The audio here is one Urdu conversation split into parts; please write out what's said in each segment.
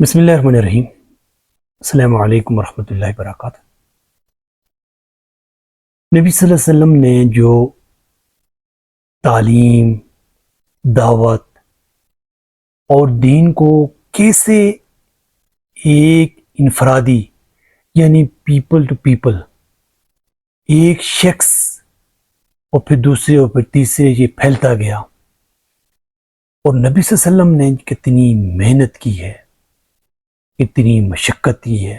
بسم اللہ الرحمن الرحیم۔ السلام علیکم ورحمۃ اللہ وبرکاتہ۔ نبی صلی اللہ علیہ وسلم نے جو تعلیم، دعوت اور دین کو کیسے ایک انفرادی یعنی پیپل ٹو پیپل، ایک شخص اور پھر دوسرے اور پھر تیسرے یہ پھیلتا گیا، اور نبی صلی اللہ علیہ وسلم نے کتنی محنت کی ہے، کتنی مشقت کی ہے،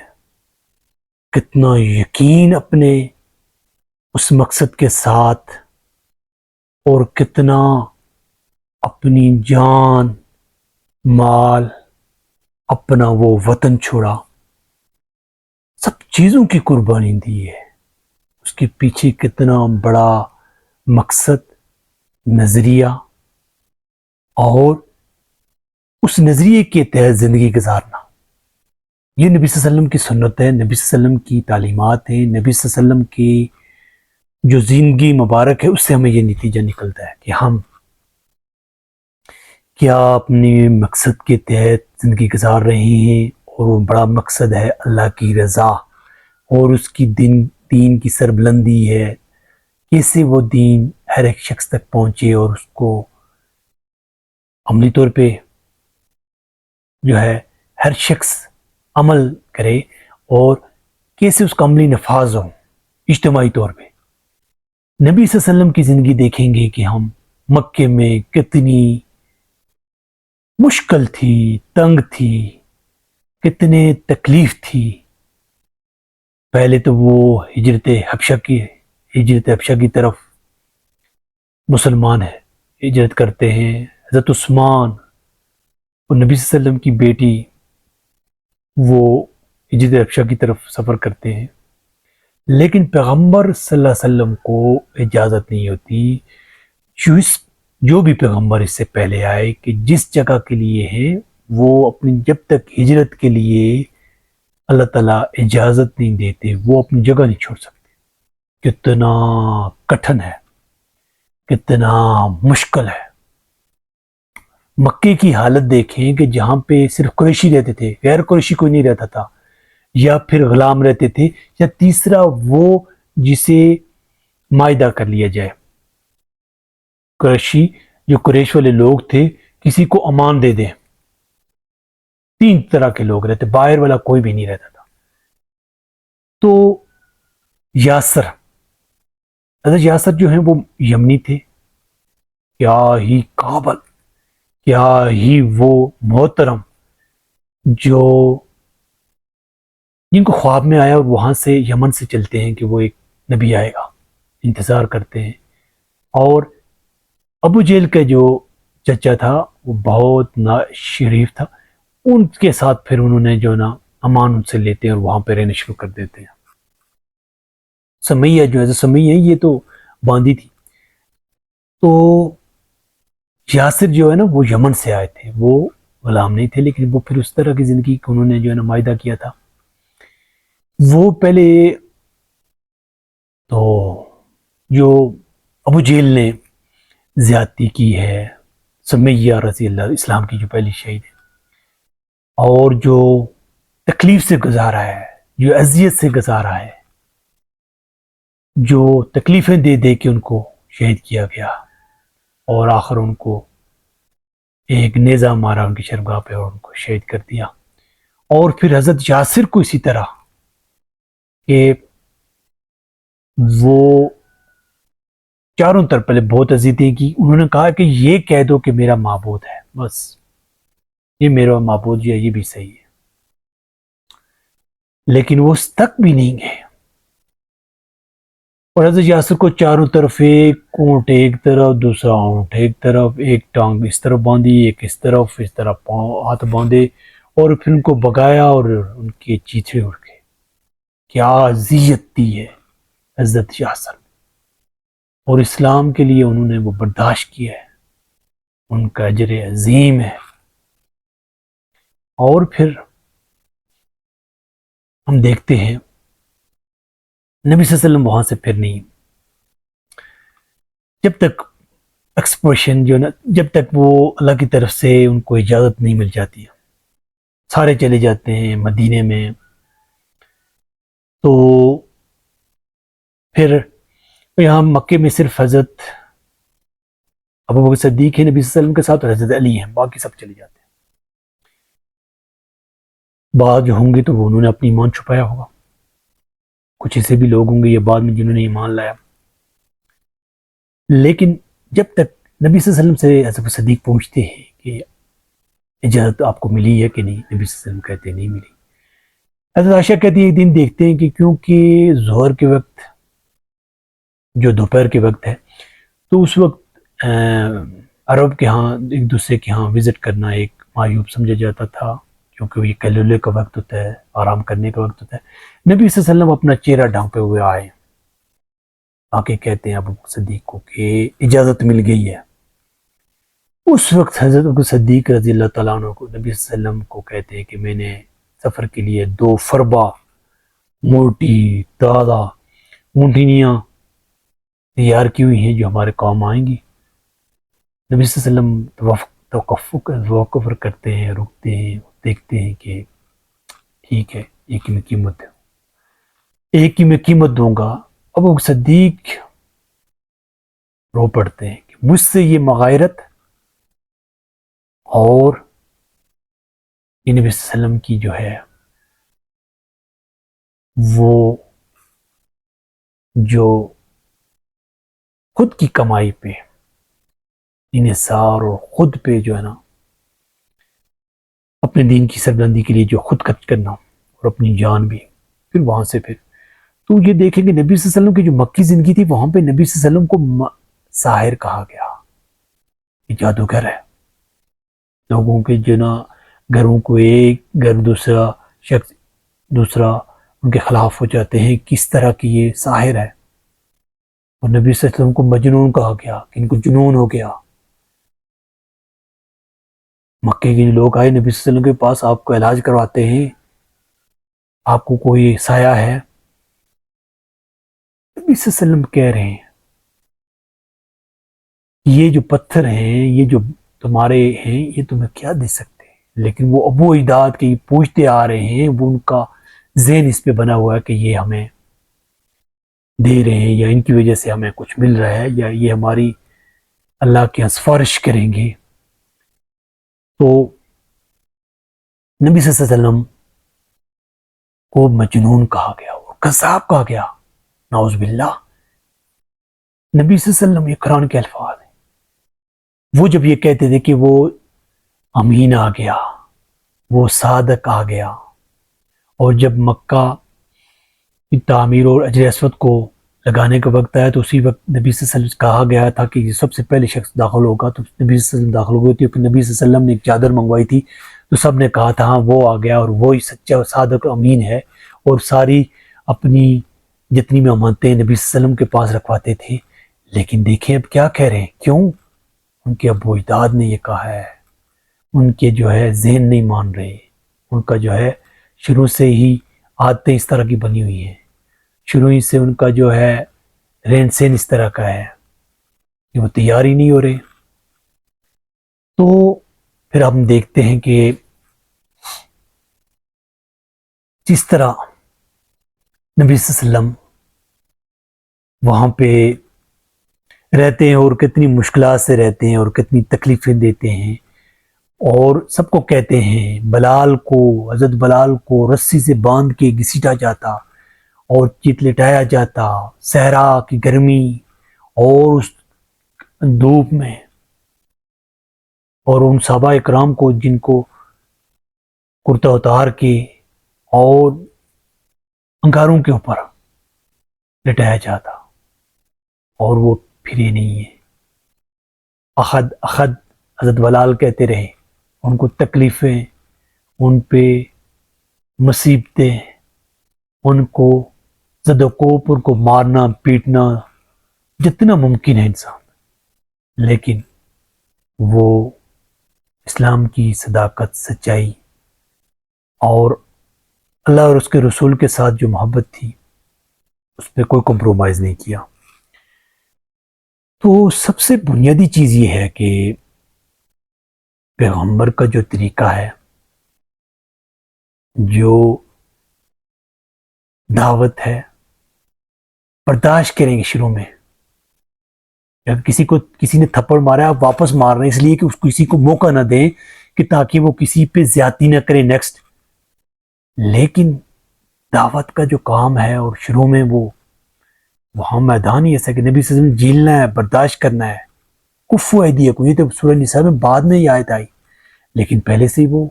کتنا یقین اپنے اس مقصد کے ساتھ، اور کتنا اپنی جان، مال، اپنا وہ وطن چھوڑا، سب چیزوں کی قربانی دی ہے۔ اس کے پیچھے کتنا بڑا مقصد، نظریہ، اور اس نظریے کے تحت زندگی گزارنا، یہ نبی صلی اللہ علیہ وسلم کی سنت ہے، نبی صلی اللہ علیہ وسلم کی تعلیمات ہیں، نبی صلی اللہ علیہ وسلم کی جو زندگی مبارک ہے، اس سے ہمیں یہ نتیجہ نکلتا ہے کہ ہم کیا اپنے مقصد کے تحت زندگی گزار رہے ہیں، اور وہ بڑا مقصد ہے اللہ کی رضا اور اس کی دین کی سربلندی ہے، کیسے وہ دین ہر ایک شخص تک پہنچے اور اس کو عملی طور پہ جو ہے ہر شخص عمل کرے، اور کیسے اس کا عملی نفاذ ہو اجتماعی طور پہ۔ نبی صلی اللہ علیہ وسلم کی زندگی دیکھیں گے کہ ہم مکے میں کتنی مشکل تھی، تنگ تھی، کتنے تکلیف تھی۔ پہلے تو وہ ہجرت حبشہ کی طرف مسلمان ہجرت کرتے ہیں، حضرت عثمان اور نبی صلی اللہ علیہ وسلم کی بیٹی وہ ہجرت حبشہ کی طرف سفر کرتے ہیں، لیکن پیغمبر صلی اللہ علیہ وسلم کو اجازت نہیں ہوتی، جو بھی پیغمبر اس سے پہلے آئے، کہ جس جگہ کے لیے ہے وہ اپنی جب تک ہجرت کے لیے اللہ تعالیٰ اجازت نہیں دیتے وہ اپنی جگہ نہیں چھوڑ سکتے۔ کتنا کٹھن ہے، کتنا مشکل ہے۔ مکے کی حالت دیکھیں کہ جہاں پہ صرف قریشی رہتے تھے، غیر قریشی کوئی نہیں رہتا تھا، یا پھر غلام رہتے تھے، یا تیسرا وہ جسے معاہدہ کر لیا جائے۔ قریشی جو قریش والے لوگ تھے کسی کو امان دے دیں، تین طرح کے لوگ رہتے، باہر والا کوئی بھی نہیں رہتا تھا۔ تو یاسر، حضرت یاسر جو ہیں وہ یمنی تھے، کیا ہی قابل، کیا ہی وہ محترم، جو جن کو خواب میں آیا اور وہاں سے یمن سے چلتے ہیں کہ وہ ایک نبی آئے گا، انتظار کرتے ہیں۔ اور ابو جہل کا جو چچا تھا وہ بہت شریف تھا، ان کے ساتھ پھر انہوں نے جو نا امان ان سے لیتے ہیں اور وہاں پہ رہنے شروع کر دیتے ہیں۔ سمیہ جو ہے، سمیہ یہ تو باندی تھی، تو یاسر جو ہے نا وہ یمن سے آئے تھے، وہ غلام نہیں تھے، لیکن وہ پھر اس طرح کی زندگی کو انہوں نے جو ہے نا معاہدہ کیا تھا۔ وہ پہلے تو جو ابو جہل نے زیادتی کی ہے، سمیہ رضی اللہ اسلام کی جو پہلی شہید ہے، اور جو تکلیف سے گزارا ہے، جو اذیت سے گزارا ہے، جو تکلیفیں دے دے کے ان کو شہید کیا گیا، اور آخر ان کو ایک نیزہ مارا ان کی شرمگاہ پہ اور ان کو شہید کر دیا۔ اور پھر حضرت یاسر کو اسی طرح کہ وہ چاروں طرف پہلے بہت اذیتیں کی، انہوں نے کہا کہ یہ کہہ دو کہ میرا معبود ہے، بس یہ میرا معبود ہے، یہ بھی صحیح ہے، لیکن وہ اس تک بھی نہیں گئے۔ اور حضرت یاسر کو چاروں طرف ایک اونٹ ایک طرف، دوسرا اونٹ ایک طرف، ایک ٹانگ اس طرف باندھی، ایک اس طرف پاؤں ہاتھ باندھے، اور پھر ان کو بگایا اور ان کے چیتھے اڑ گئے۔ کیا اذیت دی ہے حضرت یاسر، اور اسلام کے لیے انہوں نے وہ برداشت کیا ہے، ان کا اجر عظیم ہے۔ اور پھر ہم دیکھتے ہیں نبی صلی اللہ علیہ وسلم وہاں سے پھر نہیں، جب تک ایکسپریشن جو نا، جب تک وہ اللہ کی طرف سے ان کو اجازت نہیں مل جاتی، سارے چلے جاتے ہیں مدینے میں. تو پھر یہاں مکے میں صرف حضرت ابوبکر صدیق ہے نبی صلی اللہ علیہ وسلم کے ساتھ، اور حضرت علی ہیں، باقی سب چلے جاتے ہیں. بعض جو ہوں گے تو وہ انہوں نے اپنی ایمان چھپایا ہوگا، کچھ ایسے بھی لوگ ہوں گے یہ بعد میں جنہوں نے ایمان لایا. لیکن جب تک نبی صلی اللہ علیہ وسلم سے حضرت صدیق پوچھتے ہیں کہ اجازت آپ کو ملی ہے کہ نہیں، نبی صلی اللہ علیہ وسلم کہتے ہیں نہیں ملی. حضرت عائشہ کہتی ہے ایک دن دیکھتے ہیں کہ کیونکہ ظہر کے وقت جو دوپہر کے وقت ہے تو اس وقت عرب کے ہاں ایک دوسرے کے ہاں وزٹ کرنا ایک معیوب سمجھا جاتا تھا، کیونکہ یہ کیلولے کا وقت ہوتا ہے، آرام کرنے کا وقت ہوتا ہے. نبی صلی اللہ علیہ وسلم اپنا چہرہ ڈھانپے ہوئے آئے، آ کے کہتے ہیں ابو صدیق کو کہ اجازت مل گئی ہے. اس وقت حضرت ابو صدیق رضی اللہ تعالیٰ عنہ کو نبی صلی اللہ علیہ وسلم کو کہتے ہیں کہ میں نے سفر کے لیے 2 فربا موٹی تازہ اونٹنیاں تیار کی ہوئی ہیں جو ہمارے کام آئیں گی. نبی صلی اللہ علیہ وسلم توقف کرتے ہیں، رکتے ہیں، دیکھتے ہیں کہ ٹھیک ہے ایک ہی میں قیمت دوں گا. ابو صدیق رو پڑتے ہیں کہ مجھ سے یہ مغائرت اور یہ نبی صلی اللہ علیہ وسلم کی جو ہے وہ جو خود کی کمائی پہ انحصار اور خود پہ جو ہے نا اپنے دین کی سربلندی کے لیے جو خود خرچ کرنا اور اپنی جان بھی. پھر وہاں سے پھر تو یہ دیکھیں کہ نبی صلی اللہ علیہ وسلم کی جو مکی زندگی تھی وہاں پہ نبی صلی اللہ علیہ وسلم کو ساحر کہا گیا، یہ جادوگر ہے. لوگوں کے جو نا گھروں کو ایک گھر دوسرا ان کے خلاف ہو جاتے ہیں، کس طرح کی یہ ساحر ہے. اور نبی صلی اللہ علیہ وسلم کو مجنون کہا گیا کہ ان کو جنون ہو گیا. مکے کے لوگ آئے نبی صلی اللہ علیہ وسلم کے پاس، آپ کو علاج کرواتے ہیں، آپ کو کوئی سایہ ہے؟ نبی صلی اللہ علیہ وسلم کہہ رہے ہیں یہ جو پتھر ہیں، یہ جو تمہارے ہیں، یہ تمہیں کیا دے سکتے ہیں. لیکن وہ ابو اجداد کے پوچھتے آ رہے ہیں، وہ ان کا ذہن اس پہ بنا ہوا ہے کہ یہ ہمیں دے رہے ہیں یا ان کی وجہ سے ہمیں کچھ مل رہا ہے یا یہ ہماری اللہ کی سفارش کریں گے. تو نبی صلی اللہ علیہ وسلم کو مجنون کہا گیا اور کذاب کہا گیا، نعوذ باللہ. نبی صلی اللہ علیہ وسلم یہ قرآن کے الفاظ ہیں. وہ جب یہ کہتے تھے کہ وہ امین آ گیا، وہ صادق آ گیا، اور جب مکہ کی تعمیر اور حجر اسود کو لگانے کا وقت آیا تو اسی وقت نبی صلی اللہ علیہ وسلم کہا گیا تھا کہ یہ سب سے پہلے شخص داخل ہوگا، تو نبی صلی اللہ علیہ وسلم داخل ہوئے تھے. پھر نبی صلی اللہ علیہ وسلم نے ایک چادر منگوائی تھی تو سب نے کہا تھا ہاں وہ آ گیا اور وہی سچا اور صادق امین ہے. اور ساری اپنی جتنی بھی امانتیں نبی صلی اللہ علیہ وسلم کے پاس رکھواتے تھے. لیکن دیکھیں اب کیا کہہ رہے ہیں، کیوں؟ ان کے ابو اجداد نے یہ کہا ہے، ان کے جو ہے ذہن نہیں مان رہے، ان کا جو ہے شروع سے ہی عادتیں اس طرح کی بنی ہوئی ہیں، شروع ہی سے ان کا جو ہے رہن سہن اس طرح کا ہے کہ وہ تیار ہی نہیں ہو رہے. تو پھر ہم دیکھتے ہیں کہ جس طرح نبی صلی اللہ علیہ وسلم وہاں پہ رہتے ہیں اور کتنی مشکلات سے رہتے ہیں اور کتنی تکلیفیں دیتے ہیں، اور سب کو کہتے ہیں حضرت بلال کو رسی سے باندھ کے گھسیٹا جاتا اور چت لٹایا جاتا صحرا کی گرمی اور اس دھوپ میں، اور ان صحابہ اکرام کو جن کو کرتا اتار کے اور انگاروں کے اوپر لٹایا جاتا اور وہ پھرے نہیں ہیں. اخد حضرت بلال کہتے رہے، ان کو تکلیفیں، ان پہ مصیبتیں، ان کو زد و کوب، ان کو مارنا پیٹنا جتنا ممکن ہے انسان، لیکن وہ اسلام کی صداقت، سچائی اور اللہ اور اس کے رسول کے ساتھ جو محبت تھی اس پہ کوئی کمپرومائز نہیں کیا. تو سب سے بنیادی چیز یہ ہے کہ پیغمبر کا جو طریقہ ہے جو دعوت ہے برداشت کریں گے شروع میں. جب کسی نے تھپڑ مارا آپ واپس مار رہے ہیں اس لیے کہ اس کسی کو موقع نہ دیں کہ تاکہ وہ کسی پہ زیادتی نہ کرے نیکسٹ. لیکن دعوت کا جو کام ہے اور شروع میں وہاں میدان ہی ایسا کہ نبی صلی اللہ علیہ وسلم جھیلنا ہے, برداشت کرنا ہے. کفو ایدیکم, یہ تو سورہ نساء میں بعد میں یہ آیت آئی, لیکن پہلے سے وہ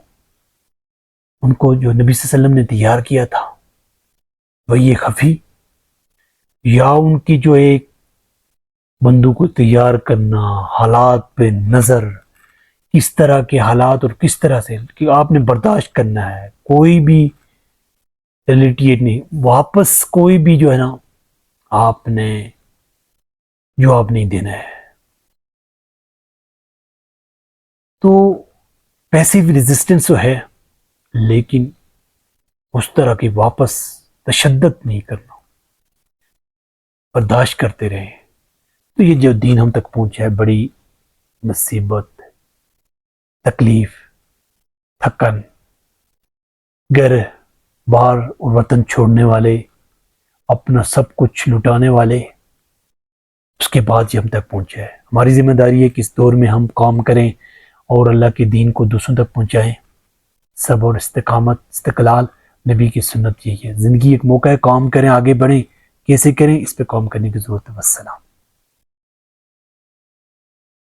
ان کو جو نبی صلی اللہ علیہ وسلم نے تیار کیا تھا وہ یہ خفی یا ان کی جو ایک بندوں کو تیار کرنا, حالات پہ نظر, کس طرح کے حالات اور کس طرح سے کہ آپ نے برداشت کرنا ہے, کوئی بھی ریلیٹیٹ نہیں, واپس کوئی بھی جو ہے نا آپ نے جواب نہیں دینا ہے. تو پیسیو ریزسٹنس تو ہے لیکن اس طرح کی واپس تشدد نہیں کرنا, برداشت کرتے رہیں. تو یہ جو دین ہم تک پہنچا ہے بڑی مصیبت, تکلیف, تھکن, گھر بار اور وطن چھوڑنے والے, اپنا سب کچھ لٹانے والے, اس کے بعد یہ ہم تک پہنچا ہے. ہماری ذمہ داری ہے کہ اس دور میں ہم کام کریں اور اللہ کے دین کو دوسروں تک پہنچائیں. صبر اور استقامت, استقلال, نبی کی سنت یہی ہے. زندگی ایک موقع ہے, کام کریں, آگے بڑھیں, کیسے کریں اس پہ کام کرنے کی ضرورت ہے. والسلام.